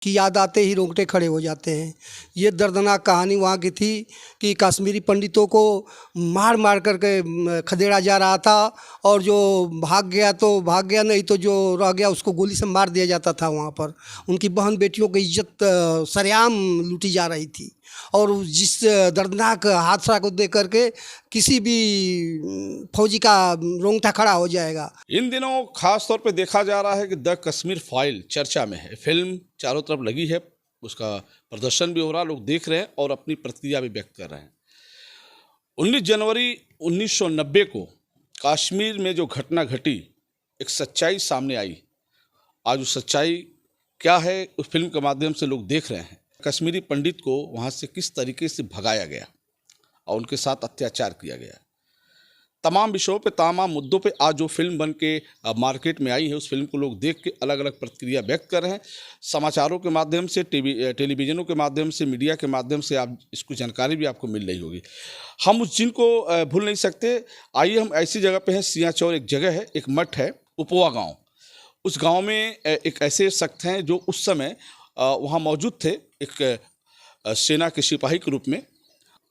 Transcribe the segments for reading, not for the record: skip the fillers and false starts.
की याद आते ही रोंगटे खड़े हो जाते हैं। ये दर्दनाक कहानी वहाँ की थी कि कश्मीरी पंडितों को मार मार करके खदेड़ा जा रहा था, और जो भाग गया तो भाग गया, नहीं तो जो रह गया उसको गोली से मार दिया जाता था। वहाँ पर उनकी बहन बेटियों की इज्जत सरेआम लूटी जा रही थी। और जिस दर्दनाक हादसा को देख करके किसी भी फौजी का रोंगटा खड़ा हो जाएगा। इन दिनों खास तौर पे देखा जा रहा है कि द कश्मीर फाइल चर्चा में है। फिल्म चारों तरफ लगी है, उसका प्रदर्शन भी हो रहा है, लोग देख रहे हैं और अपनी प्रतिक्रिया भी व्यक्त कर रहे हैं। 19 जनवरी 1990 को कश्मीर में जो घटना घटी, एक सच्चाई सामने आई। आज वो सच्चाई क्या है, उस फिल्म के माध्यम से लोग देख रहे हैं। कश्मीरी पंडित को वहाँ से किस तरीके से भगाया गया और उनके साथ अत्याचार किया गया, तमाम विषयों पे, तमाम मुद्दों पे आज जो फिल्म बन के मार्केट में आई है, उस फिल्म को लोग देख के अलग अलग प्रतिक्रिया व्यक्त कर रहे हैं। समाचारों के माध्यम से, टेलीविजनों के माध्यम से, मीडिया के माध्यम से आप इसकी जानकारी भी आपको मिल रही होगी। हम उस दिन को भूल नहीं सकते। आइए, हम ऐसी जगह पे हैं, सियाचौर एक जगह है, एक मठ है, उपवा गाँव। उस गाँव में एक ऐसे शख्स हैं जो उस समय वहाँ मौजूद थे, एक सेना के सिपाही के रूप में।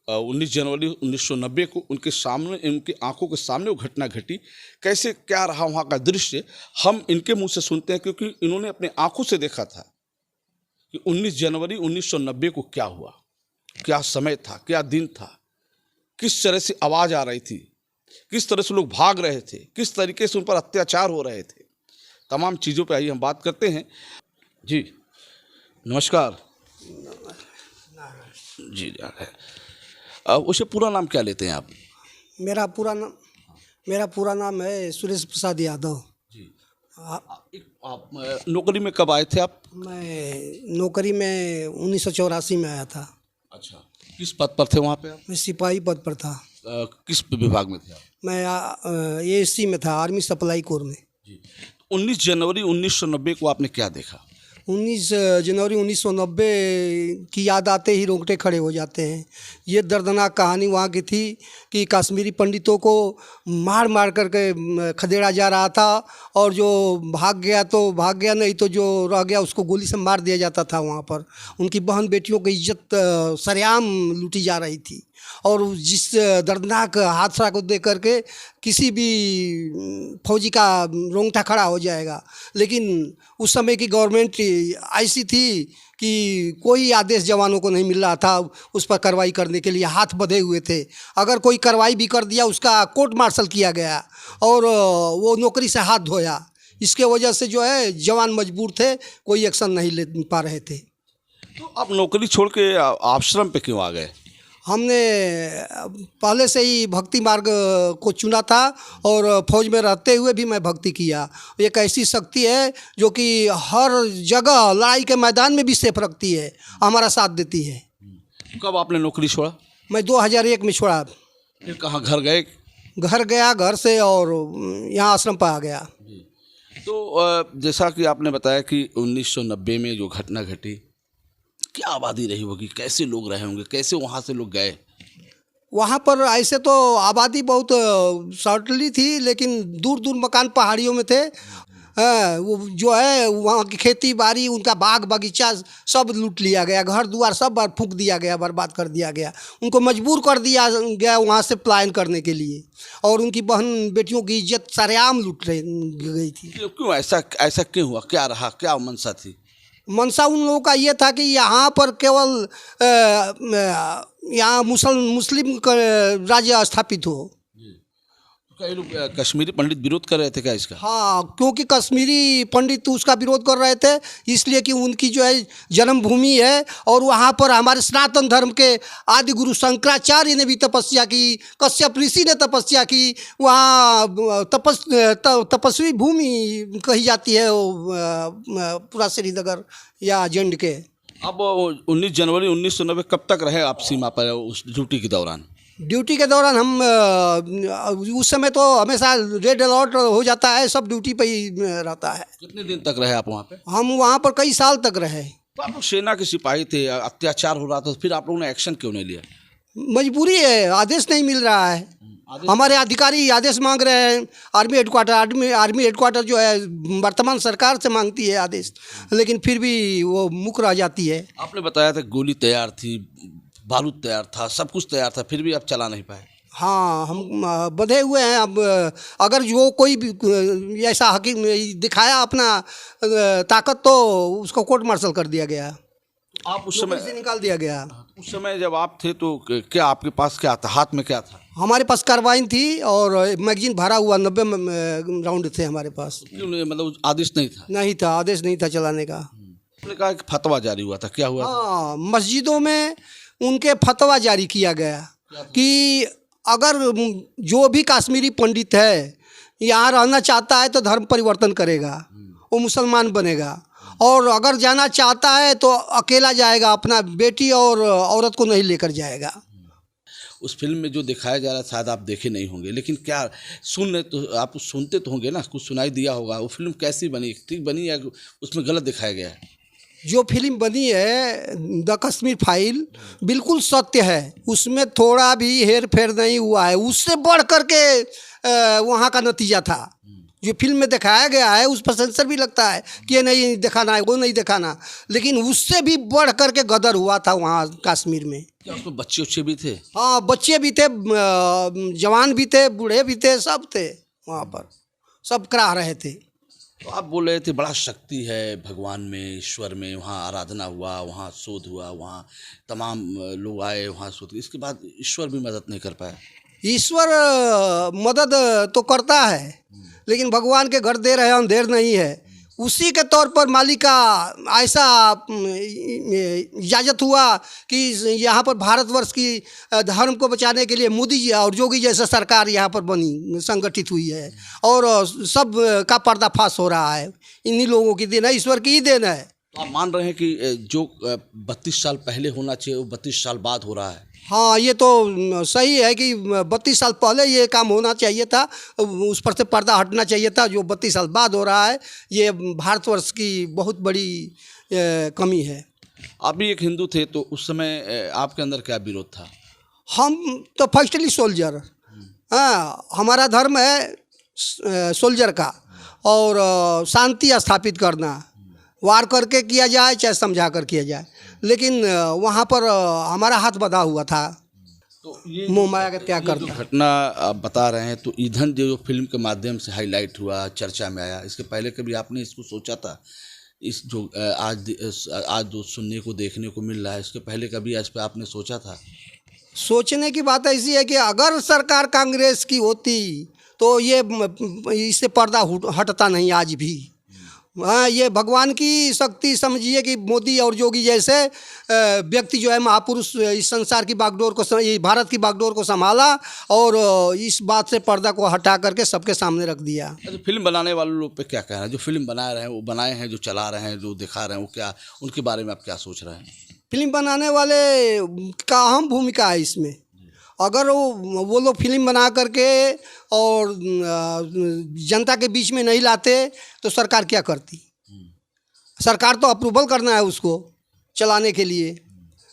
19 जनवरी 1990 को उनके सामने, उनकी आंखों के सामने वो घटना घटी। कैसे क्या रहा वहाँ का दृश्य, हम इनके मुंह से सुनते हैं, क्योंकि इन्होंने अपने आंखों से देखा था कि 19 जनवरी 1990 को क्या हुआ, क्या समय था, क्या दिन था, किस तरह से आवाज़ आ रही थी, किस तरह से लोग भाग रहे थे, किस तरीके से उन पर अत्याचार हो रहे थे। तमाम चीज़ों पर आइए हम बात करते हैं। जी नमस्कार जी। उसे पूरा नाम क्या लेते हैं आप? मेरा पूरा नाम है सुरेश प्रसाद यादव जी। आप नौकरी में कब आए थे आप? मैं नौकरी में 1984 में आया था। अच्छा, किस पद पर थे वहाँ पे आप? मैं सिपाही पद पर था। किस विभाग में थे आप? मैं ASC में था, आर्मी सप्लाई कोर में। जी। 19 जनवरी 1990 को आपने क्या देखा? 19 जनवरी 1990 की याद आते ही रोंगटे खड़े हो जाते हैं। ये दर्दनाक कहानी वहाँ की थी कि कश्मीरी पंडितों को मार मार करके खदेड़ा जा रहा था, और जो भाग गया तो भाग गया, नहीं तो जो रह गया उसको गोली से मार दिया जाता था। वहाँ पर उनकी बहन बेटियों की इज्जत सरेआम लूटी जा रही थी। और जिस दर्दनाक हादसा को देख करके किसी भी फौजी का रोंगटा खड़ा हो जाएगा। लेकिन उस समय की गवर्नमेंट ऐसी थी कि कोई आदेश जवानों को नहीं मिल रहा था उस पर कार्रवाई करने के लिए, हाथ बंधे हुए थे। अगर कोई कार्रवाई भी कर दिया, उसका कोर्ट मार्शल किया गया और वो नौकरी से हाथ धोया। इसके वजह से जो है जवान मजबूर थे, कोई एक्शन नहीं ले पा रहे थे। तो आप नौकरी छोड़ के आश्रम पे क्यों आ गए? हमने पहले से ही भक्ति मार्ग को चुना था, और फौज में रहते हुए भी मैं भक्ति किया। एक ऐसी शक्ति है जो कि हर जगह लड़ाई के मैदान में भी सेफ रखती है, हमारा साथ देती है। कब आपने नौकरी छोड़ा? मैं 2001 में छोड़ा। फिर कहाँ घर गए? घर गया, घर से और यहाँ आश्रम पर आ गया। तो जैसा कि आपने बताया कि 1990 में जो घटना घटी, क्या आबादी रही होगी, कैसे लोग रहे होंगे, कैसे वहाँ से लोग गए? वहाँ पर ऐसे तो आबादी बहुत शॉर्टली थी, लेकिन दूर दूर मकान पहाड़ियों में थे। वो जो है वहाँ की खेती बाड़ी, उनका बाग बगीचा सब लूट लिया गया, घर द्वार सब फूंक दिया गया, बर्बाद कर दिया गया। उनको मजबूर कर दिया गया वहाँ से पलायन करने के लिए, और उनकी बहन बेटियों की इज्जत सरेआम लूट गई थी। क्यों ऐसा क्यों हुआ, क्या रहा, क्या मंशा थी? मंशा उन लोगों का ये था कि यहाँ पर केवल यहाँ मुस्लिम राज्य स्थापित हो। कई लोग कश्मीरी पंडित विरोध कर रहे थे क्या इसका? हाँ, क्योंकि कश्मीरी पंडित उसका विरोध कर रहे थे, इसलिए कि उनकी जो है जन्मभूमि है, और वहाँ पर हमारे सनातन धर्म के आदि गुरु शंकराचार्य ने भी तपस्या की, कश्यप ऋषि ने तपस्या की। वहाँ तपस्वी भूमि कही जाती है पूरा श्रीनगर या जंड के। अब 19 जनवरी 1990 कब तक रहे आप सीमा पर उस ड्यूटी के दौरान? ड्यूटी के दौरान हम उस समय तो हमेशा रेड अलर्ट हो जाता है, सब ड्यूटी पे ही रहता है। कितने दिन तक रहे आप वहाँ पे? हम वहाँ पर कई साल तक रहे। तो आप लोग सेना के सिपाही थे, अत्याचार हो रहा था, फिर आप लोगों ने एक्शन क्यों नहीं लिया? मजबूरी है, आदेश नहीं मिल रहा है। हमारे अधिकारी आदेश मांग रहे हैं। आर्मी हेडक्वार्टर जो है वर्तमान सरकार से मांगती है आदेश, लेकिन फिर भी वो मुक रह जाती है। आपने बताया था गोली तैयार थी, बारूद तैयार था, सब कुछ तैयार था, फिर भी आप चला नहीं पाए। हाँ, हम बंधे हुए हैं। अब अगर जो कोई भी ऐसा हकीम दिखाया अपना ताकत, तो उसको कोर्ट मार्शल कर दिया गया, आप उस नौकरी से समय निकाल दिया गया। उस समय जब आप थे तो क्या आपके पास क्या था, हाथ में क्या था? हमारे पास कार्बाइन थी और मैगजीन भरा हुआ 90 राउंड थे हमारे पास। मतलब आदेश नहीं था? नहीं था, आदेश नहीं था चलाने का। आपने कहा कि फतवा जारी हुआ था, क्या हुआ था? हाँ, मस्जिदों में उनके फतवा जारी किया गया कि अगर जो भी कश्मीरी पंडित है यहाँ रहना चाहता है तो धर्म परिवर्तन करेगा, वो मुसलमान बनेगा, और अगर जाना चाहता है तो अकेला जाएगा, अपना बेटी और औरत को नहीं लेकर जाएगा। उस फिल्म में जो दिखाया जा रहा है शायद आप देखे नहीं होंगे, लेकिन क्या तो आप सुनते तो होंगे ना, कुछ सुनाई दिया होगा। वो फिल्म कैसी बनी, ठीक बनी या उसमें गलत दिखाया गया है? जो फिल्म बनी है द कश्मीर फाइल बिल्कुल सत्य है, उसमें थोड़ा भी हेर फेर नहीं हुआ है। उससे बढ़ करके वहाँ का नतीजा था जो फिल्म में दिखाया गया है। उस पर सेंसर भी लगता है कि ये नहीं दिखाना है, वो नहीं दिखाना, लेकिन उससे भी बढ़ करके गदर हुआ था वहाँ कश्मीर में। क्या उसमें बच्चे उच्चे भी थे? हाँ, बच्चे भी थे, जवान भी थे, बूढ़े भी थे, सब थे वहाँ पर, सब करा रहे थे। तो आप बोल रहे थे बड़ा शक्ति है भगवान में, ईश्वर में, वहाँ आराधना हुआ, वहाँ शोध हुआ, वहाँ तमाम लोग आए, वहाँ शोध, इसके बाद ईश्वर भी मदद नहीं कर पाया? ईश्वर मदद तो करता है, लेकिन भगवान के घर देर है अंधेर नहीं है। उसी के तौर पर मालिक का ऐसा इजाज़त हुआ कि यहाँ पर भारतवर्ष की धर्म को बचाने के लिए मोदी जी और योगी जैसा सरकार यहाँ पर बनी, संगठित हुई है, और सब का पर्दाफाश हो रहा है। इन्हीं लोगों की देन है, ईश्वर की ही देन है। तो आप मान रहे हैं कि जो 32 साल पहले होना चाहिए वो 32 साल बाद हो रहा है? हाँ, ये तो सही है कि 32 साल पहले ये काम होना चाहिए था, उस पर से पर्दा हटना चाहिए था। जो 32 साल बाद हो रहा है, ये भारतवर्ष की बहुत बड़ी कमी है। आप भी एक हिंदू थे, तो उस समय आपके अंदर क्या विरोध था? हम तो फर्स्टली सोल्जर, हाँ, हमारा धर्म है सोल्जर का, और शांति स्थापित करना, वार करके किया जाए चाहे समझा कर किया जाए, लेकिन वहाँ पर हमारा हाथ बंधा हुआ था। तो ये मोह माया का त्याग करना। घटना आप बता रहे हैं, तो ईंधन जो फिल्म के माध्यम से हाईलाइट हुआ, चर्चा में आया, इसके पहले कभी आपने इसको सोचा था? इस जो आज जो सुनने को देखने को मिल रहा है, इसके पहले कभी इस पर आपने सोचा था? सोचने की बात ऐसी है कि अगर सरकार कांग्रेस की होती तो ये इससे पर्दा हटता नहीं आज भी। हाँ, ये भगवान की शक्ति समझिए कि मोदी और योगी जैसे व्यक्ति जो है महापुरुष इस संसार की बागडोर को, भारत की बागडोर को संभाला, और इस बात से पर्दा को हटा करके सबके सामने रख दिया। अच्छा, फिल्म बनाने वाले लोग पे क्या कहना है? जो फिल्म बना रहे हैं, वो बनाए हैं, जो चला रहे हैं, जो दिखा रहे हैं, वो क्या, उनके बारे में आप क्या सोच रहे हैं? फिल्म बनाने वाले का अहम भूमिका है इसमें। अगर वो लोग फिल्म बना करके और जनता के बीच में नहीं लाते तो सरकार क्या करती? सरकार तो अप्रूवल करना है उसको चलाने के लिए,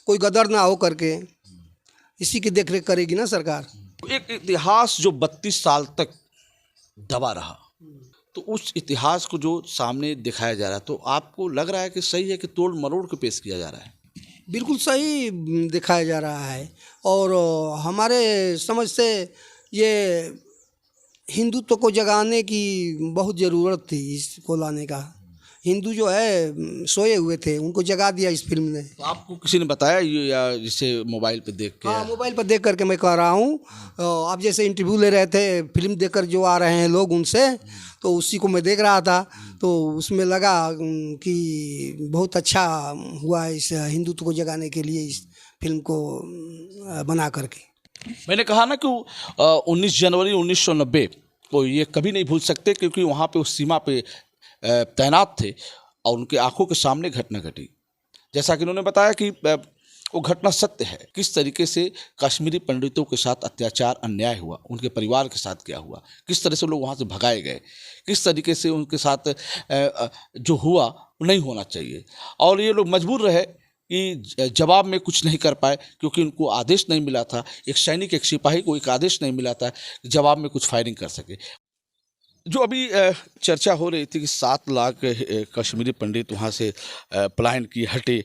कोई गदर ना हो करके, इसी की देखरेख करेगी ना सरकार। एक इतिहास जो 32 साल तक दबा रहा, तो उस इतिहास को जो सामने दिखाया जा रहा है, तो आपको लग रहा है कि सही है कि तोड़ मरोड़ के पेश किया जा रहा है? बिल्कुल सही दिखाया जा रहा है, और हमारे समझ से ये हिंदुत्व को जगाने की बहुत ज़रूरत थी इसको लाने का। हिंदू जो है सोए हुए थे, उनको जगा दिया इस फिल्म ने। तो आपको किसी ने बताया ये, या जिसे मोबाइल पे देख के? हाँ, मोबाइल पर देख करके मैं कह रहा हूँ। आप जैसे इंटरव्यू ले रहे थे, फिल्म देखकर जो आ रहे हैं लोग उनसे, तो उसी को मैं देख रहा था, तो उसमें लगा कि बहुत अच्छा हुआ इस हिंदुत्व को जगाने के लिए इस फिल्म को बना करके। मैंने कहा ना कि 19 जनवरी 1990 को ये कभी नहीं भूल सकते, क्योंकि वहाँ पे उस सीमा पे तैनात थे और उनके आंखों के सामने घटना घटी। जैसा कि उन्होंने बताया कि वो घटना सत्य है, किस तरीके से कश्मीरी पंडितों के साथ अत्याचार, अन्याय हुआ, उनके परिवार के साथ क्या हुआ, किस तरह से लोग वहाँ से भगाए गए, किस तरीके से उनके साथ जो हुआ नहीं होना चाहिए, और ये लोग मजबूर रहे कि जवाब में कुछ नहीं कर पाए क्योंकि उनको आदेश नहीं मिला था, एक सैनिक एक सिपाही को एक आदेश नहीं मिला था कि जवाब में कुछ फायरिंग कर सके। जो अभी चर्चा हो रही थी कि 7 लाख कश्मीरी पंडित वहाँ से पलायन किए हटे,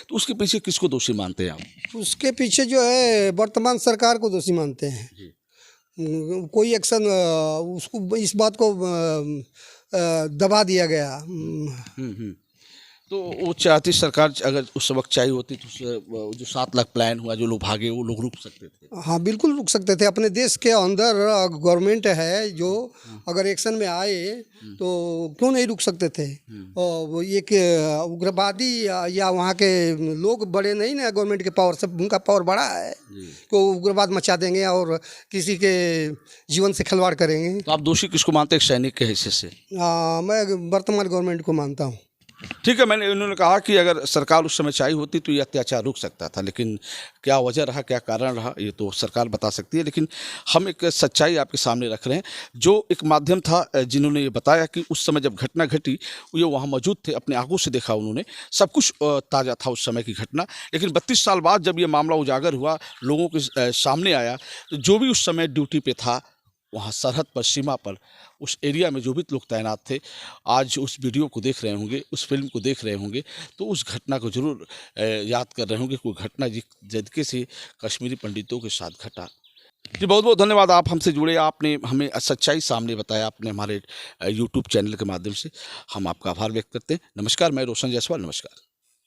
तो उसके पीछे किसको दोषी मानते हैं आप? उसके पीछे जो है वर्तमान सरकार को दोषी मानते हैं। कोई एक्शन उसको इस बात को दबा दिया गया। तो वो चाहती सरकार अगर उस वक्त चाहिए होती तो जो 7 लाख प्लान हुआ, जो लोग भागे वो लोग रुक सकते थे। हाँ बिल्कुल रुक सकते थे। अपने देश के अंदर गवर्नमेंट है जो अगर एक्शन में आए तो क्यों नहीं रुक सकते थे। और वो एक उग्रवादी या वहाँ के लोग बड़े नहीं ना गवर्नमेंट के पावर से, उनका पावर बड़ा है तो उग्रवाद मचा देंगे और किसी के जीवन से खिलवाड़ करेंगे। तो आप दोषी किसको मानते हैं एक सैनिक के हैसियत से? मैं वर्तमान गवर्नमेंट को मानता हूँ। ठीक है, उन्होंने कहा कि अगर सरकार उस समय चाहिए होती तो ये अत्याचार रुक सकता था, लेकिन क्या वजह रहा, क्या कारण रहा, ये तो सरकार बता सकती है। लेकिन हम एक सच्चाई आपके सामने रख रहे हैं। जो एक माध्यम था जिन्होंने ये बताया कि उस समय जब घटना घटी ये वहाँ मौजूद थे, अपने आंखों से देखा उन्होंने, सब कुछ ताज़ा था उस समय की घटना। लेकिन 32 साल बाद जब ये मामला उजागर हुआ, लोगों के सामने आया, तो जो भी उस समय ड्यूटी पे था वहाँ सरहद पर, सीमा पर, उस एरिया में जो भी लोग तैनात थे, आज उस वीडियो को देख रहे होंगे, उस फिल्म को देख रहे होंगे, तो उस घटना को ज़रूर याद कर रहे होंगे। कोई घटना जिस तरीके से कश्मीरी पंडितों के साथ घटा। जी बहुत बहुत धन्यवाद, आप हमसे जुड़े, आपने हमें सच्चाई सामने बताया आपने हमारे यूट्यूब चैनल के माध्यम से। हम आपका आभार व्यक्त करते हैं। नमस्कार, मैं रोशन जायसवाल, नमस्कार।